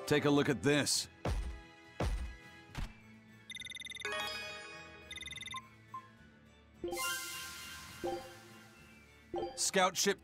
Take a look at this. Scout ship.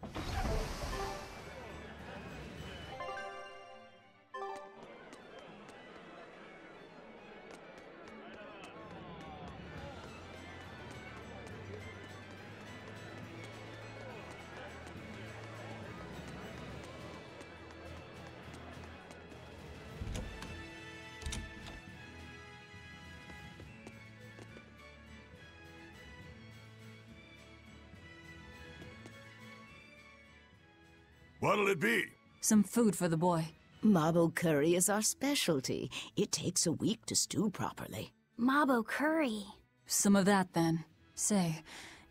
What'll it be? Some food for the boy. Mabo curry is our specialty. It takes a week to stew properly. Mabo curry. Some of that, then. Say,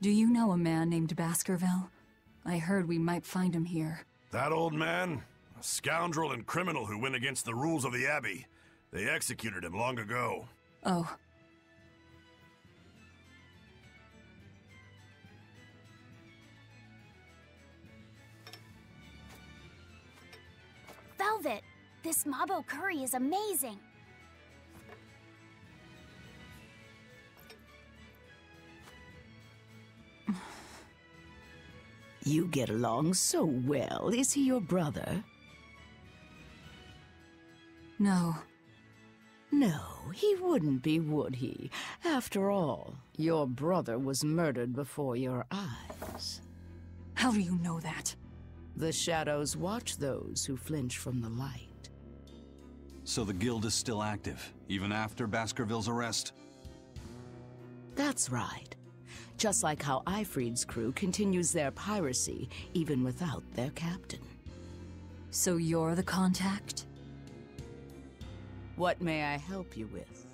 do you know a man named Baskerville? I heard we might find him here. That old man? A scoundrel and criminal who went against the rules of the Abbey. They executed him long ago. Oh. Velvet, this Mabo curry is amazing. You get along so well. Is he your brother? No. No, he wouldn't be, would he? After all, your brother was murdered before your eyes. How do you know that? The shadows watch those who flinch from the light. So the guild is still active, even after Baskerville's arrest? That's right. Just like how Ifrid's crew continues their piracy, even without their captain. So you're the contact? What may I help you with?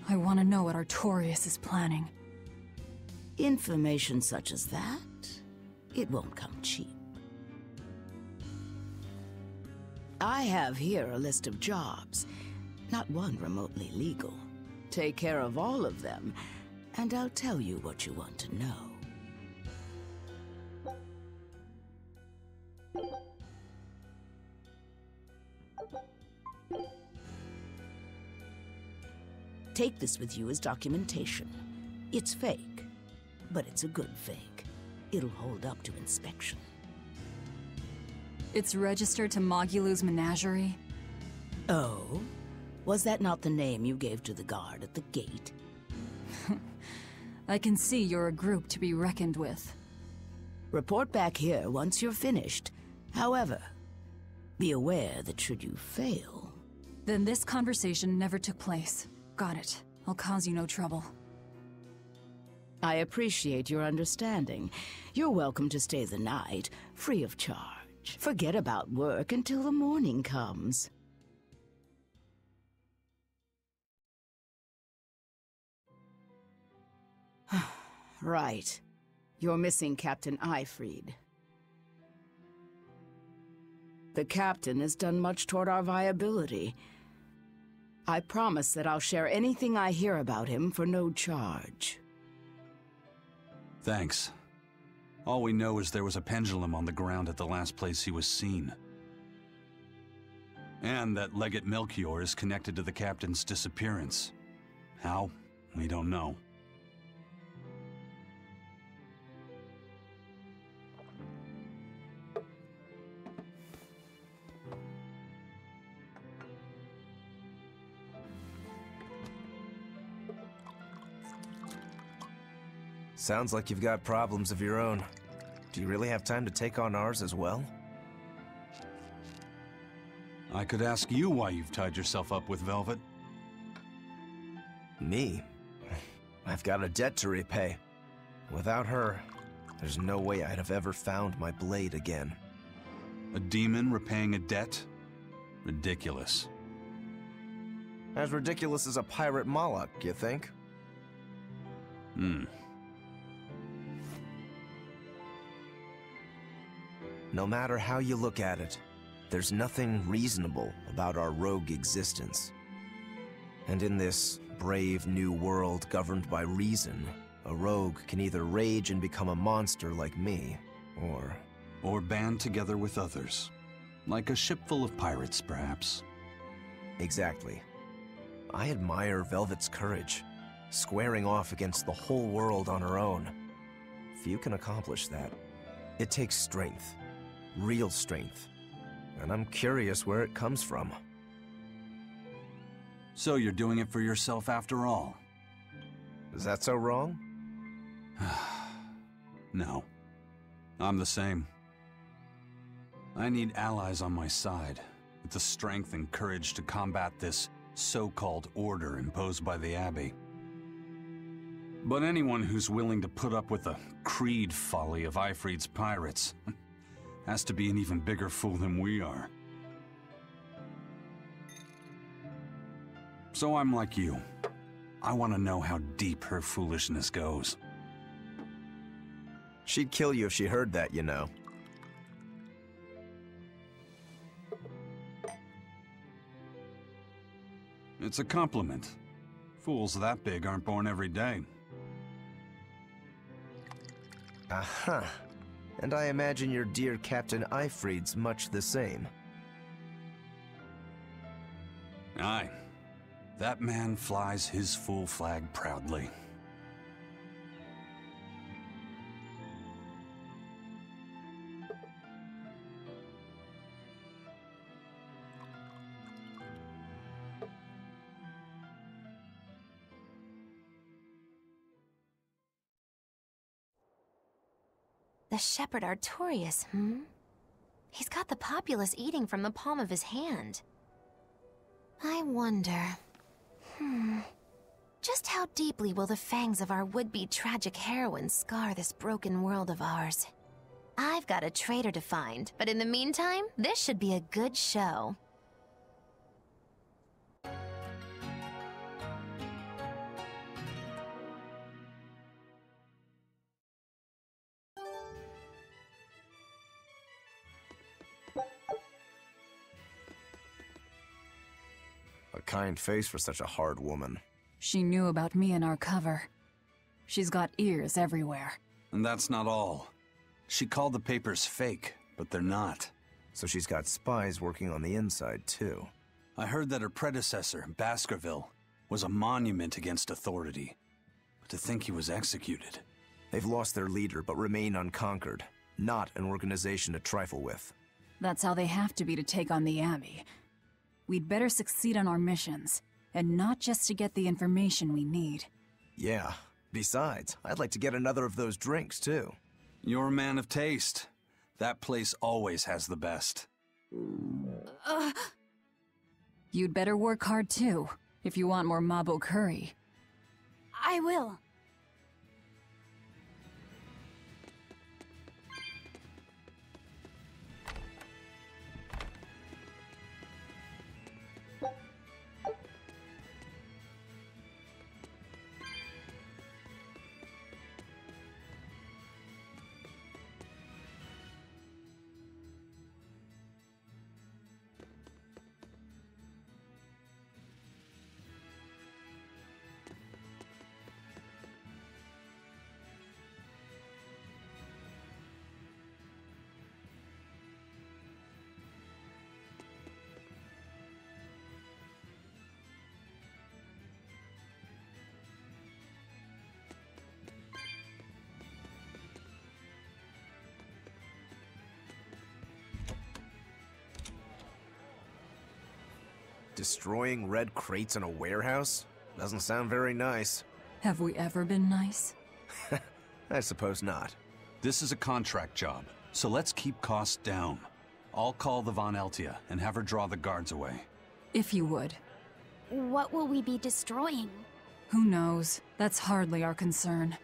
I want to know what Artorias is planning. Information such as that? It won't come cheap. I have here a list of jobs, not one remotely legal. Take care of all of them, and I'll tell you what you want to know. Take this with you as documentation. It's fake, but it's a good fake. It'll hold up to inspection. It's registered to Mogulu's menagerie? Oh? Was that not the name you gave to the guard at the gate? I can see you're a group to be reckoned with. Report back here once you're finished. However, be aware that should you fail... Then this conversation never took place. Got it. I'll cause you no trouble. I appreciate your understanding. You're welcome to stay the night, free of charge. Forget about work until the morning comes. Right. You're missing Captain Ifrid. The captain has done much toward our viability. I promise that I'll share anything I hear about him for no charge. Thanks. All we know is there was a pendulum on the ground at the last place he was seen. And that Legate Melchior is connected to the captain's disappearance. How? We don't know. Sounds like you've got problems of your own. Do you really have time to take on ours as well? I could ask you why you've tied yourself up with Velvet. Me? I've got a debt to repay. Without her, there's no way I'd have ever found my blade again. A demon repaying a debt? Ridiculous. As ridiculous as a pirate Moloch, you think? No matter how you look at it, there's nothing reasonable about our rogue existence. And in this brave new world governed by reason, A rogue can either rage and become a monster like me, Or band together with others. Like a ship full of pirates, perhaps. Exactly. I admire Velvet's courage, squaring off against the whole world on her own. Few can accomplish that. It takes strength. Real strength. And I'm curious where it comes from. So you're doing it for yourself after all? Is that so wrong? No. I'm the same. I need allies on my side, with the strength and courage to combat this so-called order imposed by the Abbey. But anyone who's willing to put up with the creed folly of Ifrit's pirates has to be an even bigger fool than we are. So I'm like you. I want to know how deep her foolishness goes. She'd kill you if she heard that, you know. It's a compliment. Fools that big aren't born every day. Aha. And I imagine your dear Captain Ifrit's much the same. Aye. That man flies his fool flag proudly. The Shepherd Artorias, He's got the populace eating from the palm of his hand. I wonder... Just how deeply will the fangs of our would-be tragic heroine scar this broken world of ours? I've got a traitor to find, but in the meantime, this should be a good show. A kind face for such a hard woman. She knew about me and our cover. She's got ears everywhere. And that's not all. She called the papers fake, but they're not. So she's got spies working on the inside, too. I heard that her predecessor, Baskerville, was a monument against authority. But to think he was executed. They've lost their leader, but remain unconquered. Not an organization to trifle with. That's how they have to be to take on the Abbey. We'd better succeed on our missions, and not just to get the information we need. Yeah. Besides, I'd like to get another of those drinks, too. You're a man of taste. That place always has the best. You'd better work hard too, if you want more Mabo curry. I will. Destroying red crates in a warehouse? Doesn't sound very nice. Have we ever been nice? I suppose not. This is a contract job, so let's keep costs down. I'll call the Von Eltia and have her draw the guards away. If you would. What will we be destroying? Who knows? That's hardly our concern.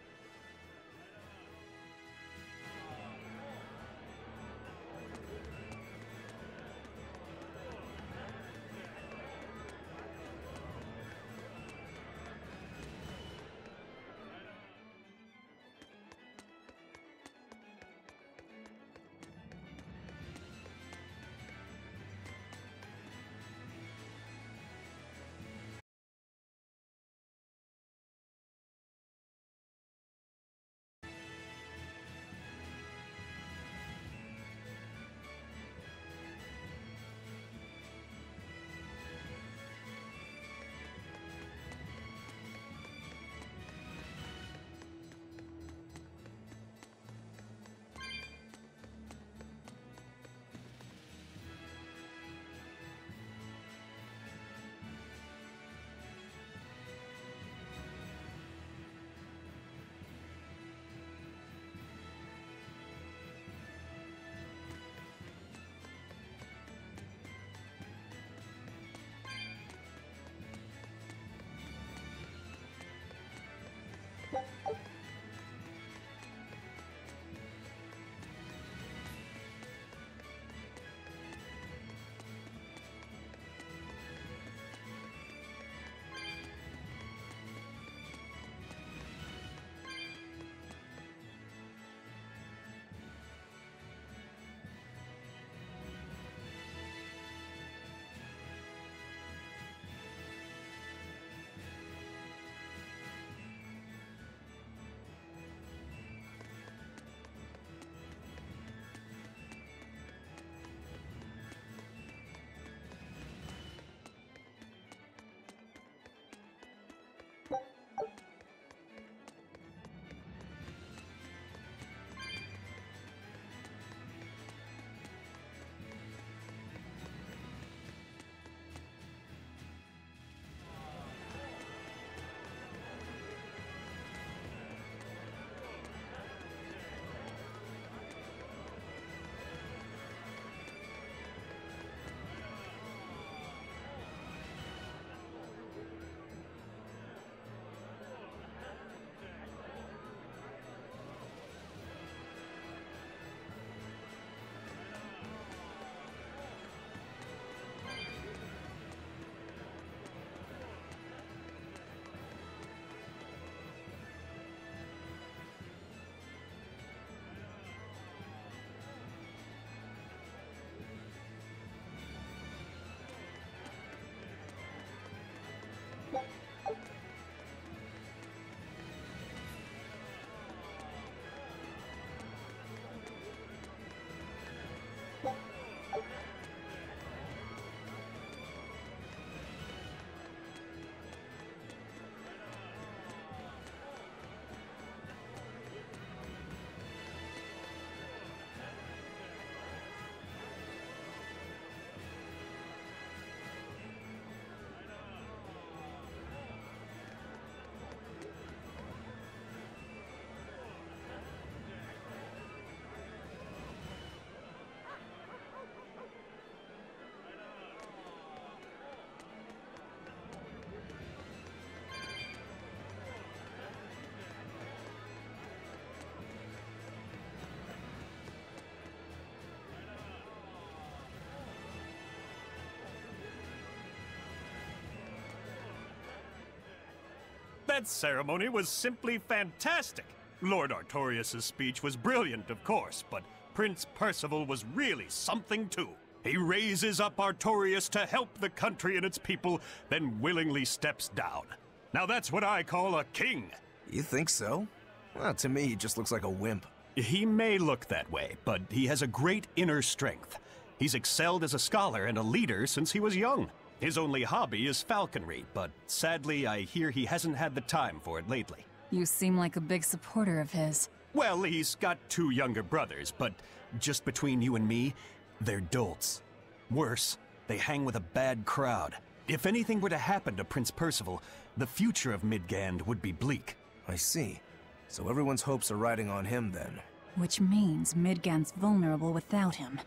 That ceremony was simply fantastic. Lord Artorias' speech was brilliant, of course, but Prince Percival was really something too. He raises up Artorias to help the country and its people, then willingly steps down. Now that's what I call a king. You think so? Well, to me, he just looks like a wimp. He may look that way, but he has a great inner strength. He's excelled as a scholar and a leader since he was young. His only hobby is falconry, but sadly I hear he hasn't had the time for it lately. You seem like a big supporter of his. Well, he's got 2 younger brothers, but just between you and me, they're dolts. Worse, they hang with a bad crowd. If anything were to happen to Prince Percival, the future of Midgand would be bleak. I see. So everyone's hopes are riding on him then. Which means Midgand's vulnerable without him.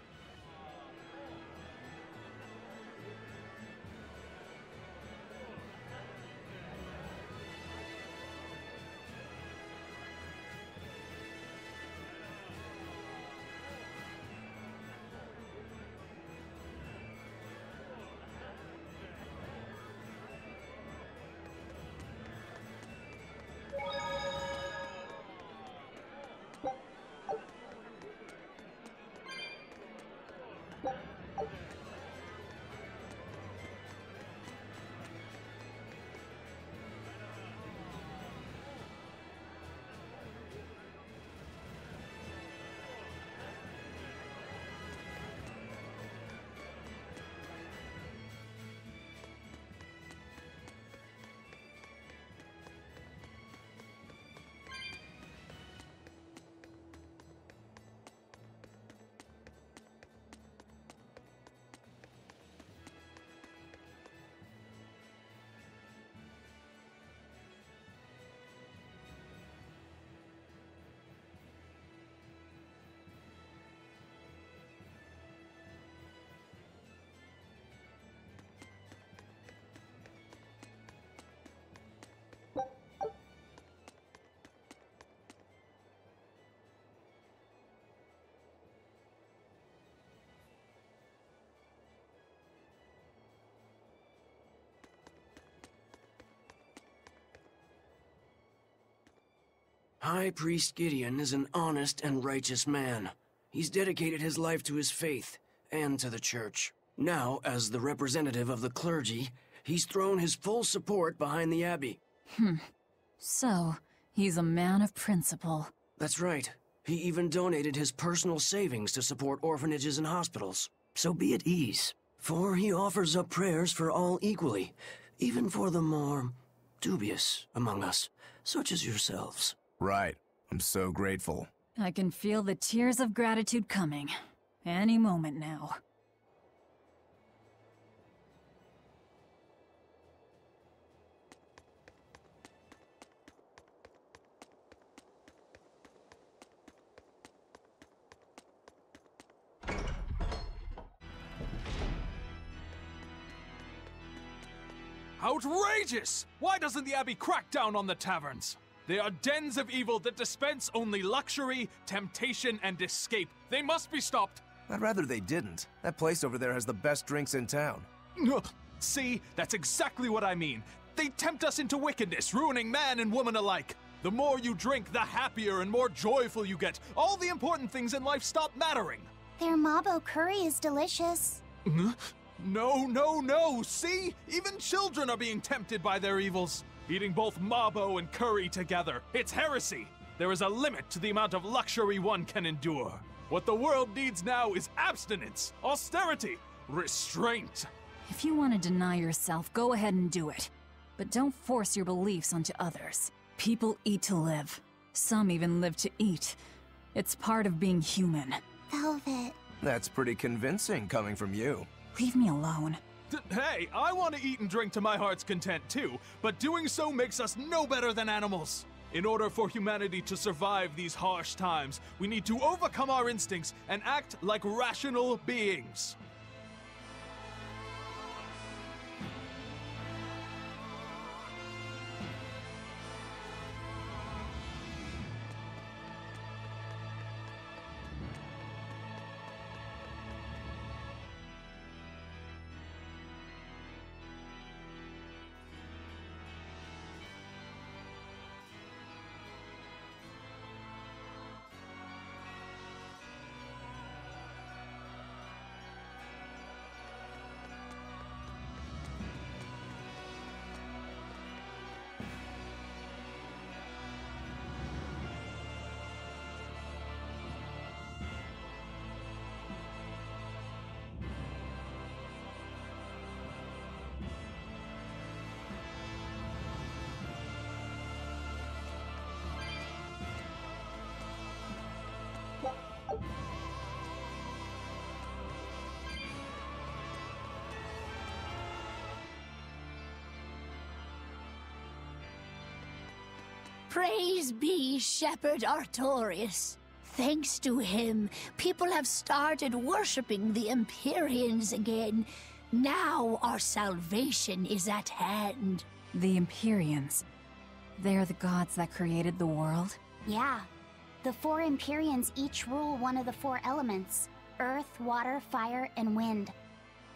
High Priest Gideon is an honest and righteous man. He's dedicated his life to his faith and to the church. Now, as the representative of the clergy, he's thrown his full support behind the abbey. So, he's a man of principle. That's right. He even donated his personal savings to support orphanages and hospitals. So be at ease, for he offers up prayers for all equally, even for the more dubious among us, such as yourselves. Right. I'm so grateful. I can feel the tears of gratitude coming. Any moment now. Outrageous! Why doesn't the Abbey crack down on the taverns? They are dens of evil that dispense only luxury, temptation, and escape. They must be stopped. I'd rather they didn't. That place over there has the best drinks in town. See, that's exactly what I mean. They tempt us into wickedness, ruining man and woman alike. The more you drink, the happier and more joyful you get. All the important things in life stop mattering. Their mabo curry is delicious. No. See? Even children are being tempted by their evils. Eating both mabo and curry together. It's heresy. There is a limit to the amount of luxury one can endure. What the world needs now is abstinence, austerity, restraint. If you want to deny yourself, go ahead and do it. But don't force your beliefs onto others. People eat to live. Some even live to eat. It's part of being human. Velvet. That's pretty convincing coming from you. Leave me alone. Hey, I want to eat and drink to my heart's content too, but doing so makes us no better than animals. In order for humanity to survive these harsh times, we need to overcome our instincts and act like rational beings. Praise be Shepherd Artorius. Thanks to him, people have started worshipping the Empyreans again. Now our salvation is at hand. The Empyreans. They're the gods that created the world? Yeah. The 4 Empyreans each rule one of the 4 elements: earth, water, fire, and wind.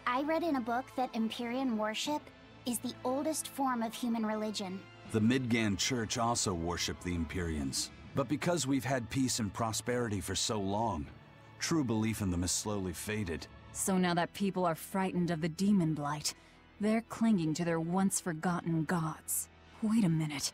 I read in a book that Empyrean worship is the oldest form of human religion. The Midgand Church also worshipped the Empyreans. But because we've had peace and prosperity for so long, true belief in them has slowly faded. So now that people are frightened of the demon blight, they're clinging to their once-forgotten gods. Wait a minute.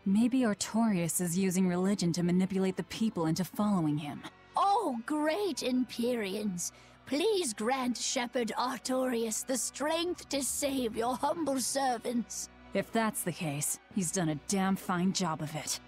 Maybe Artorius is using religion to manipulate the people into following him. Oh, great Empyreans! Please grant Shepherd Artorius the strength to save your humble servants. If that's the case, he's done a damn fine job of it.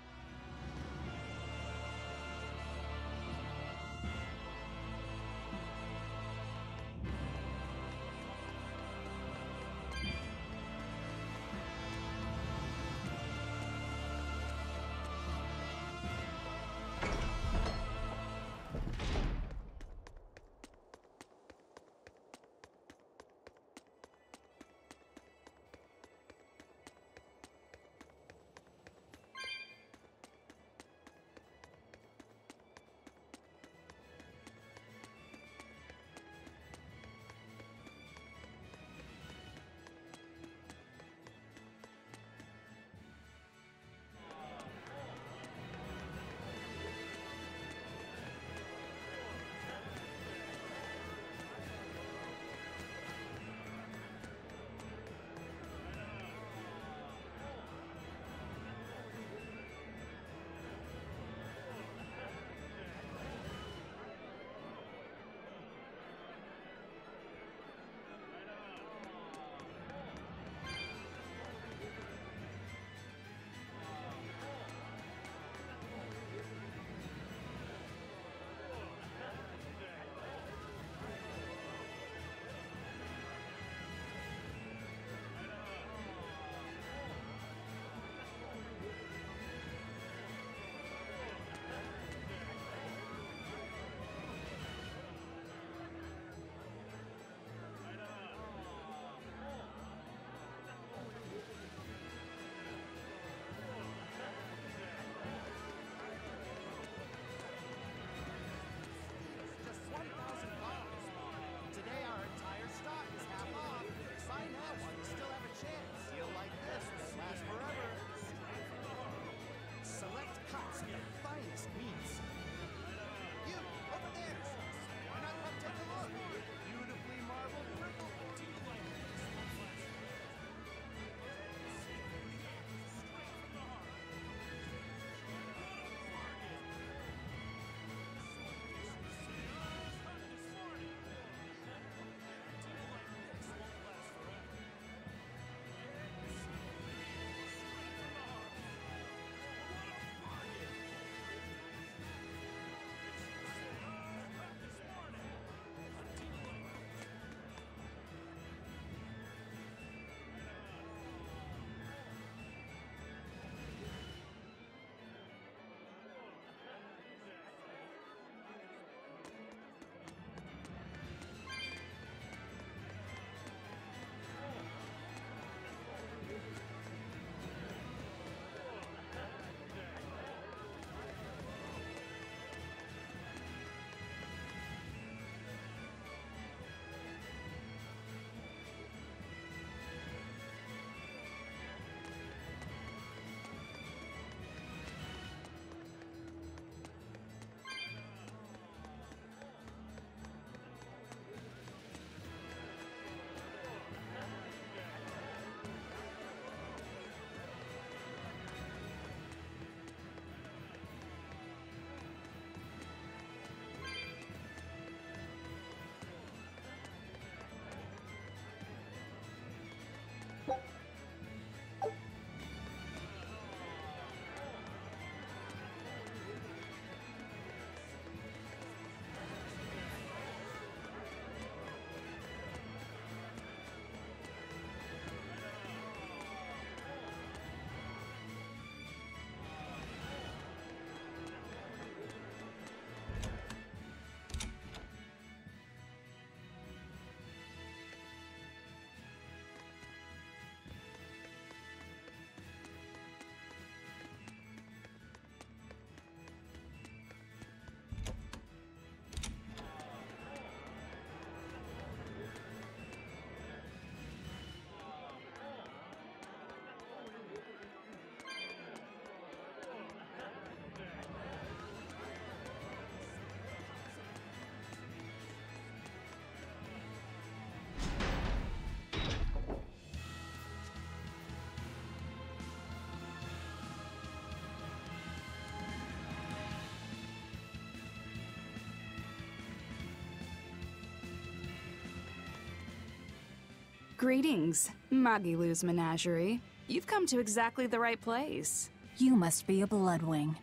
Greetings, Magilu's menagerie. You've come to exactly the right place. You must be a Bloodwing.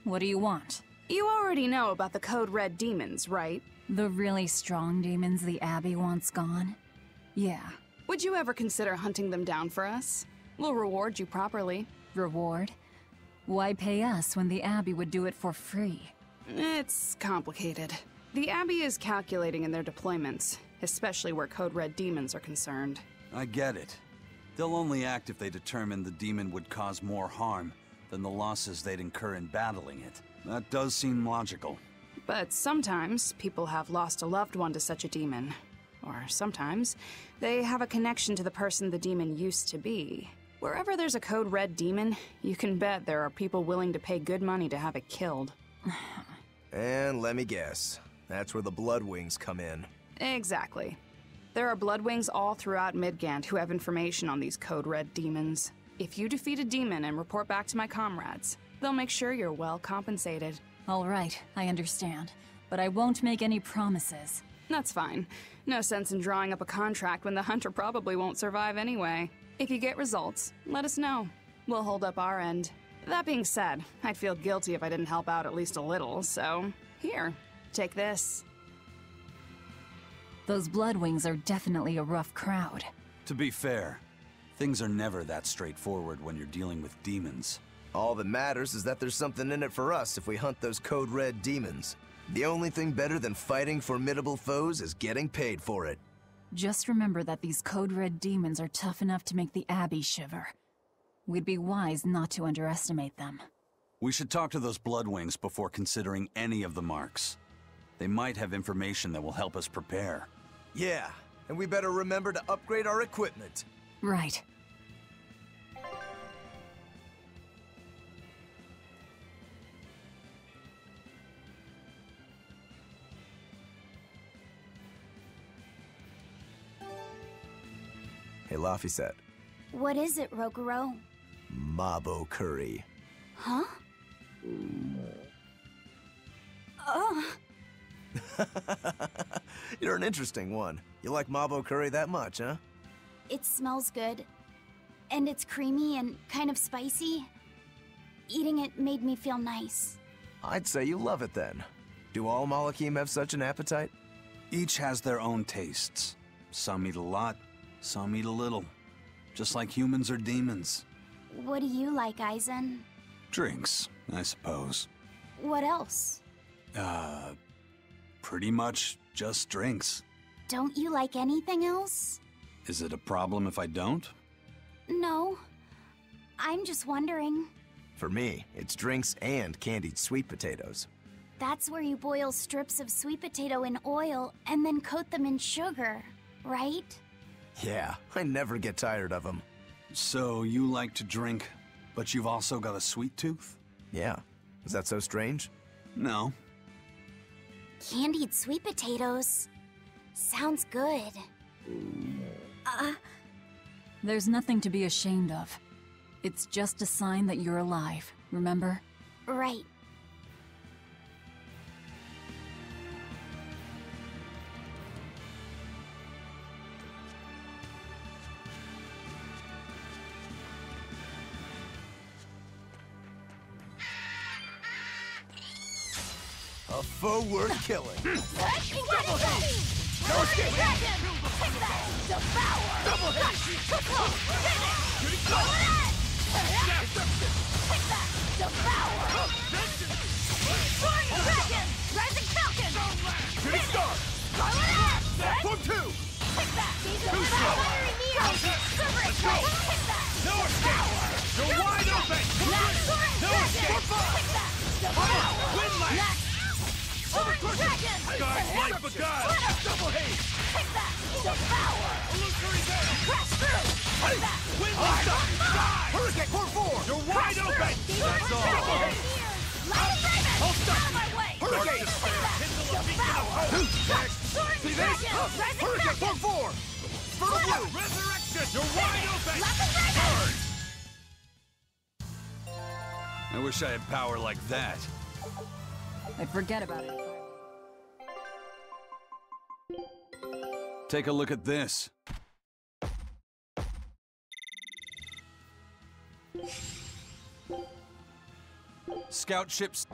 What do you want? You already know about the Code Red demons, right? The really strong demons the Abbey wants gone? Yeah. Would you ever consider hunting them down for us? We'll reward you properly. Reward? Why pay us when the Abbey would do it for free? It's complicated. The Abbey is calculating in their deployments, especially where Code Red demons are concerned. I get it. They'll only act if they determine the demon would cause more harm than the losses they'd incur in battling it. That does seem logical. But sometimes people have lost a loved one to such a demon. Or sometimes they have a connection to the person the demon used to be. Wherever there's a Code Red demon, you can bet there are people willing to pay good money to have it killed. And let me guess, that's where the Bloodwings come in. Exactly. There are Bloodwings all throughout Midgand who have information on these Code Red demons. If you defeat a demon and report back to my comrades, they'll make sure you're well compensated. All right, I understand. But I won't make any promises. That's fine. No sense in drawing up a contract when the hunter probably won't survive anyway. If you get results, let us know. We'll hold up our end. That being said, I'd feel guilty if I didn't help out at least a little, so here, take this. Those Bloodwings are definitely a rough crowd. To be fair, things are never that straightforward when you're dealing with demons. All that matters is that there's something in it for us if we hunt those Code Red demons. The only thing better than fighting formidable foes is getting paid for it. Just remember that these Code Red demons are tough enough to make the Abbey shiver. We'd be wise not to underestimate them. We should talk to those Bloodwings before considering any of the marks. They might have information that will help us prepare. Yeah, and we better remember to upgrade our equipment. Right. Hey, Laphicet. What is it, Roguro? Mabo curry. Huh? You're an interesting one. You like Mabo curry that much, huh? It smells good. And it's creamy and kind of spicy. Eating it made me feel nice. I'd say you love it then. Do all Malakim have such an appetite? Each has their own tastes. Some eat a lot, some eat a little. Just like humans or demons. What do you like, Aizen? Drinks, I suppose. What else? Pretty much just drinks. Don't you like anything else? Is it a problem if I don't? No. I'm just wondering. For me, it's drinks and candied sweet potatoes. That's where you boil strips of sweet potato in oil and then coat them in sugar, right? Yeah, I never get tired of them. So you like to drink, but you've also got a sweet tooth? Yeah. Is that so strange? No. Candied sweet potatoes. Sounds good. There's nothing to be ashamed of. It's just a sign that you're alive, remember? Right. A foe worth killing. Double hit! No escape! Take that! Devour! Double hit! Finish! Go ahead! Take that! Devour! Soaring Dragon! Rising Falcon! Finish! Go ahead! Form 2! Take that! Devour! Fiery Needle! Silver Strike! Take that! No escape! You're wide open! Soaring No Dragon! escape! Take that! Devour! Win last! Soaring Dragon! Guys, life beguile! Double hate! Take that! Devour! Illusory veil! Crash through! Take that! Win last! Die! Hurricane Form 4! You're wide open! That's all! Lightning Raven! Hold Out of my way! Hurricane! Take that! Devour! Soaring See this? Dragon! Rising Hurricane Falcon! Form 4! Further blue! Resurrection! You're wide open! Lightning Raven! I wish I had power like that. I'd forget about it. Take a look at this. Scout ships.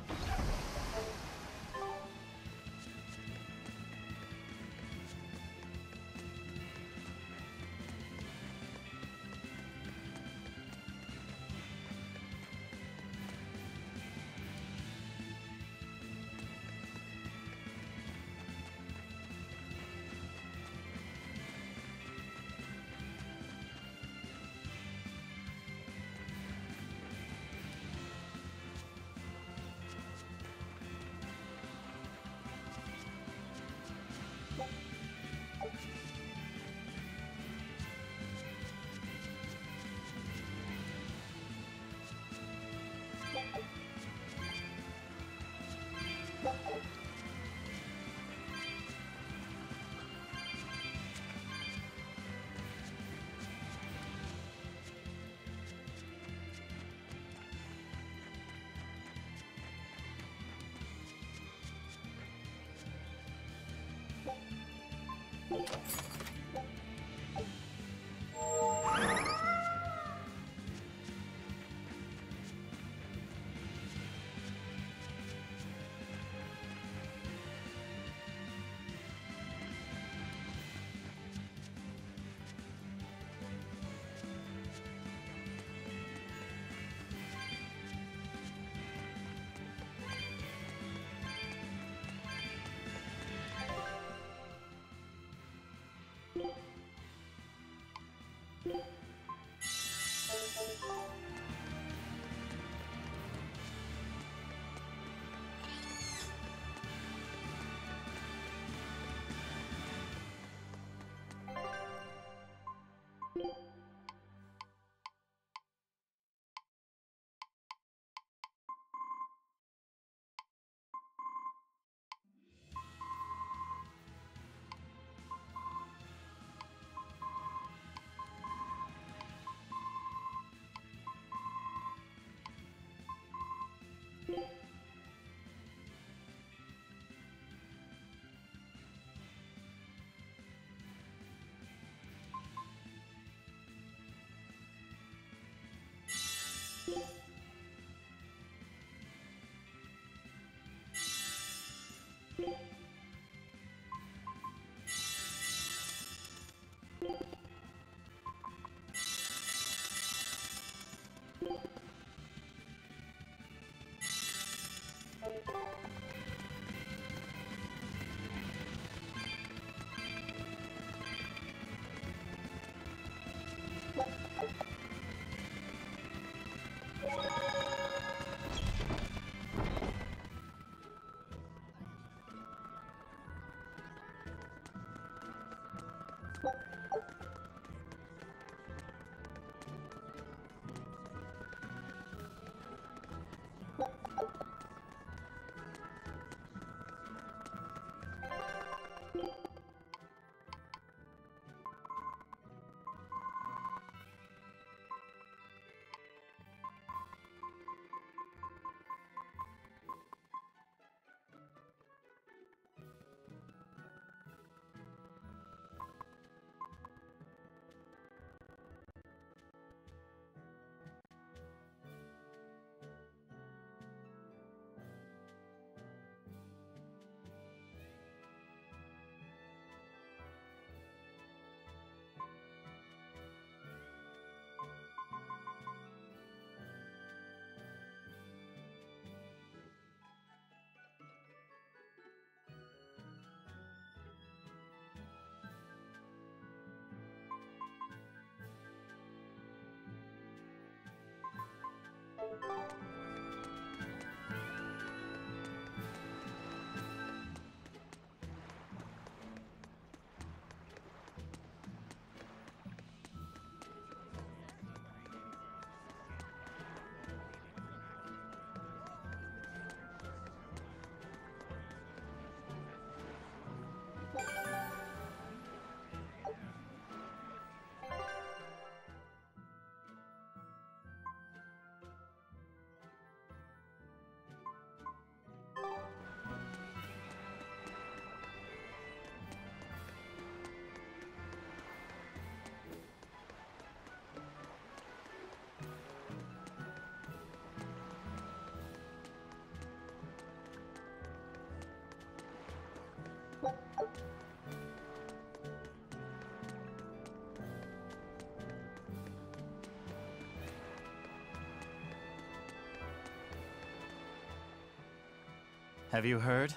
Have you heard?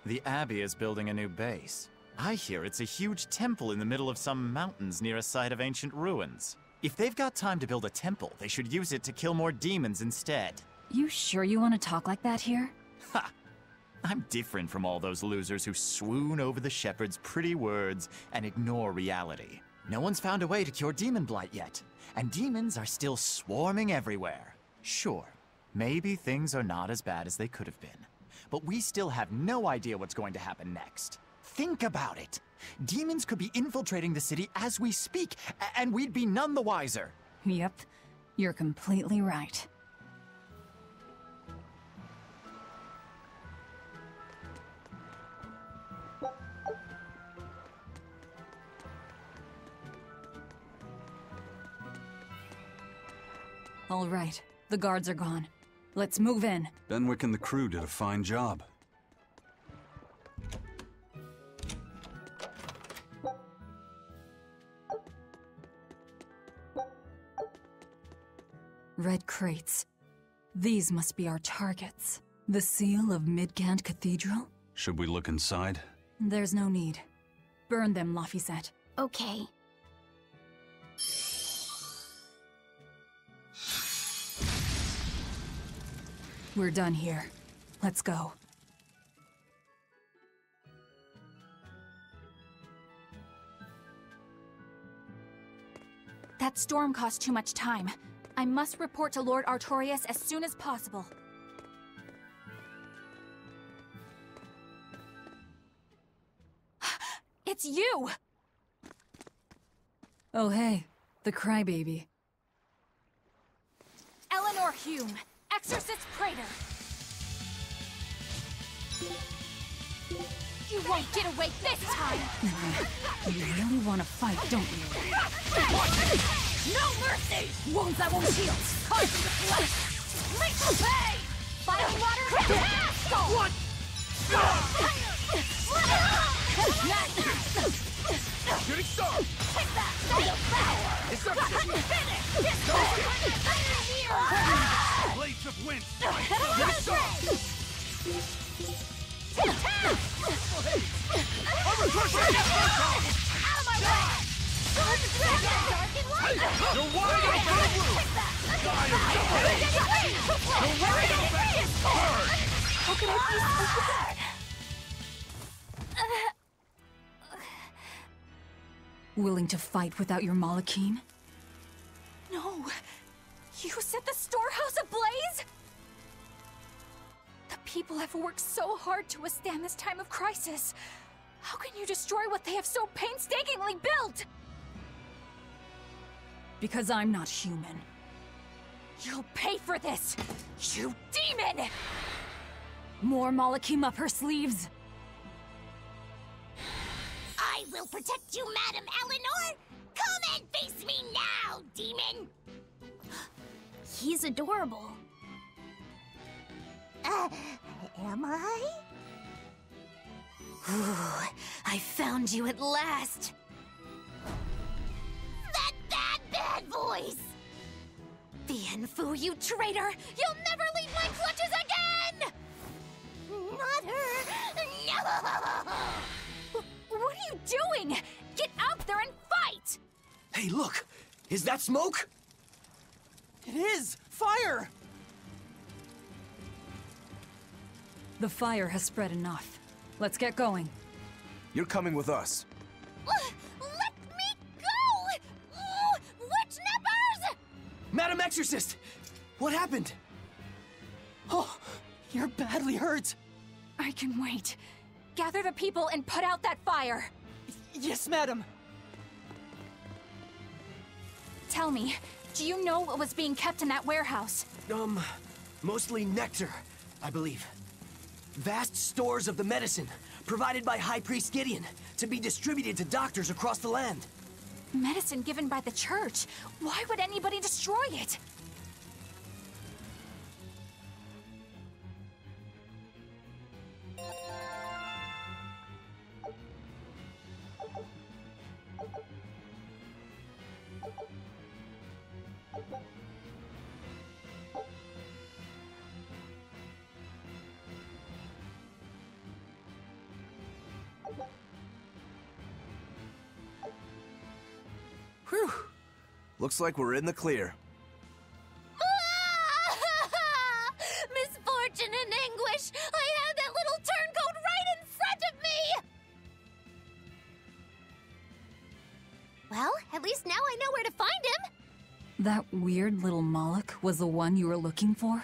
The Abbey is building a new base. I hear it's a huge temple in the middle of some mountains near a site of ancient ruins. If they've got time to build a temple, they should use it to kill more demons instead. You sure you want to talk like that here? Ha! I'm different from all those losers who swoon over the shepherd's pretty words and ignore reality. No one's found a way to cure demon blight yet, and demons are still swarming everywhere. Sure, maybe things are not as bad as they could have been, but we still have no idea what's going to happen next. Think about it. Demons could be infiltrating the city as we speak, and we'd be none the wiser. Yep, you're completely right. All right, the guards are gone. Let's move in. Benwick and the crew did a fine job. Red crates. These must be our targets. The seal of Midgand Cathedral? Should we look inside? There's no need. Burn them, Laphicet. Okay. We're done here. Let's go. That storm cost too much time. I must report to Lord Artorias as soon as possible. It's you! Oh hey, the crybaby. Eleanor Hume, Exorcist Praetor. You won't get away this time! You really want to fight, don't you? No mercy! Wounds that won't heal! Carve the flesh! Make them pay! Fire water blast! What? Shooting star! Take that! It's up to you! Finish! Blades of wind! Shooting star! Out of my way! You're wide open! How could I be so bad? Willing to fight without your Malakim? No! You set the storehouse ablaze?! The people have worked so hard to withstand this time of crisis. How can you destroy what they have so painstakingly built? Because I'm not human. You'll pay for this, you demon! More Malakim up her sleeves? I will protect you, Madam Eleanor! Come and face me now, demon! He's adorable. Am I? Ooh, I found you at last. That bad voice! Bien Phu, you traitor! You'll never leave my clutches again! Not her! No! What are you doing? Get out there and fight! Hey, look! Is that smoke? It is! Fire! The fire has spread enough. Let's get going. You're coming with us. Let me go! Witch nippers! Madam Exorcist! What happened? Oh, you're badly hurt. I can wait. Gather the people and put out that fire. Yes, madam. Tell me, do you know what was being kept in that warehouse? Mostly nectar, I believe. Vast stores of the medicine, provided by High Priest Gideon, to be distributed to doctors across the land. Medicine given by the church. Why would anybody destroy it? Whew. Looks like we're in the clear. Misfortune and anguish! I had that little turncoat right in front of me! Well, at least now I know where to find him! That weird little Moloch was the one you were looking for?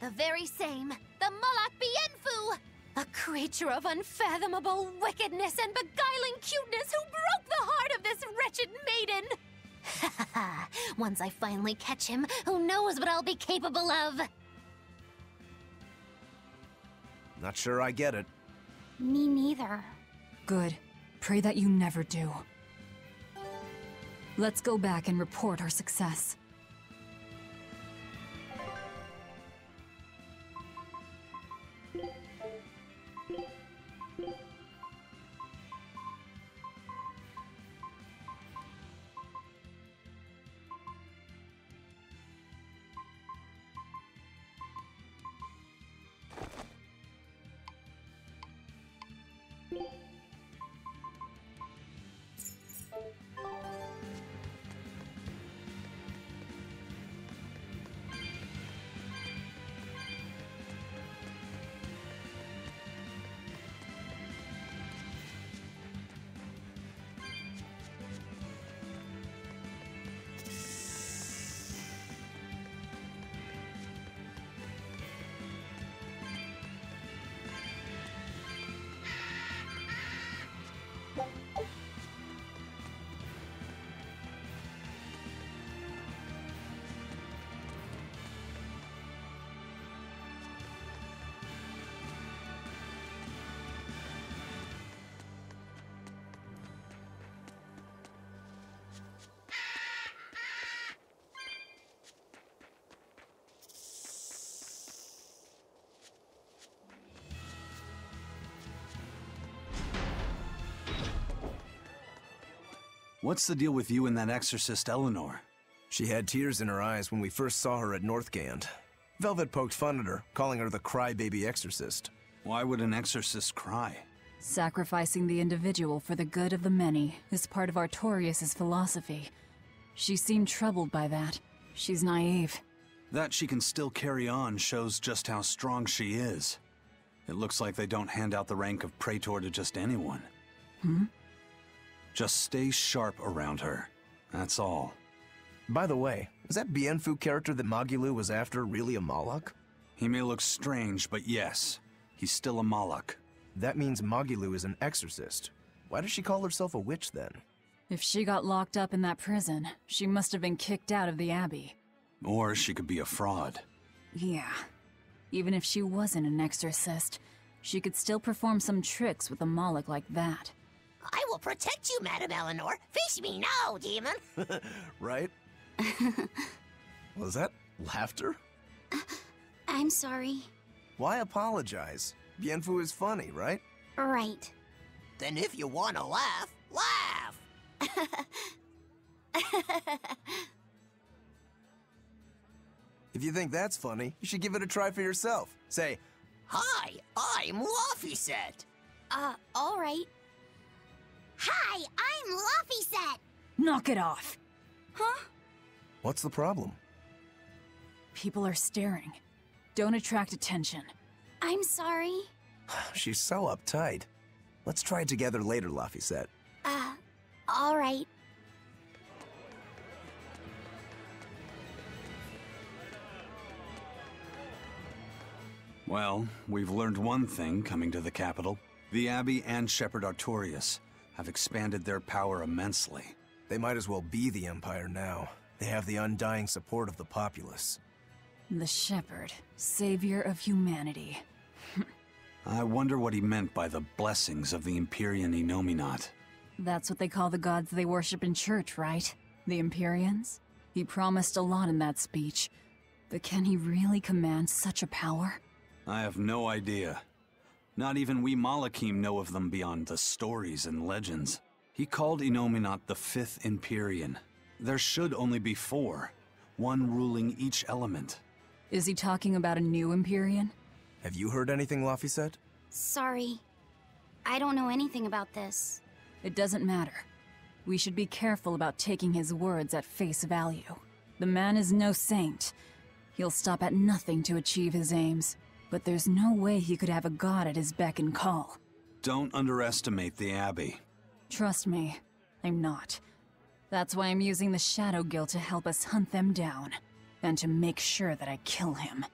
The very same. The Moloch Bienfu! A creature of unfathomable wickedness and beguiling cuteness who broke the heart of this wretched maiden! Ha ha ha! Once I finally catch him, who knows what I'll be capable of? Not sure I get it. Me neither. Good. Pray that you never do. Let's go back and report our success. What's the deal with you and that exorcist Eleanor? She had tears in her eyes when we first saw her at Northgand. Velvet poked fun at her, calling her the crybaby exorcist. Why would an exorcist cry? Sacrificing the individual for the good of the many is part of Artorias' philosophy. She seemed troubled by that. She's naive. That she can still carry on shows just how strong she is. It looks like they don't hand out the rank of Praetor to just anyone. Just stay sharp around her. That's all. By the way, was that Bienfu character that Magilou was after really a Moloch? He may look strange, but yes, he's still a Moloch. That means Magilou is an exorcist. Why does she call herself a witch then? If she got locked up in that prison, she must have been kicked out of the Abbey. Or she could be a fraud. Yeah. Even if she wasn't an exorcist, she could still perform some tricks with a Moloch like that. I will protect you, Madam Eleanor. Face me now, demon. Right? Was that laughter? I'm sorry. Why apologize? Bienfu is funny, right? Right. Then if you want to laugh, laugh! If you think that's funny, you should give it a try for yourself. Say, "Hi, I'm Laphicet." All right. Hi, I'm Laphicet. Knock it off! Huh? what's the problem? People are staring. Don't attract attention. I'm sorry. She's so uptight. Let's try it together later, Laphicet. All right. Well, we've learned one thing coming to the capital. The Abbey and Shepherd Artorias have expanded their power immensely. They might as well be the Empire now. They have the undying support of the populace. The Shepherd, savior of humanity. I wonder what he meant by the blessings of the Empyrean Enominat. That's what they call the gods they worship in church, right? The Empyreans? He promised a lot in that speech. But can he really command such a power? I have no idea. Not even we Malachim know of them beyond the stories and legends. He called Enominat the Fifth Empyrean. There should only be four, one ruling each element. Is he talking about a new Empyrean? Have you heard anything, Laphicet? Sorry. I don't know anything about this. It doesn't matter. We should be careful about taking his words at face value. The man is no saint. He'll stop at nothing to achieve his aims. But there's no way he could have a god at his beck and call. Don't underestimate the Abbey. Trust me, I'm not. That's why I'm using the Shadow Guild to help us hunt them down. And to make sure that I kill him.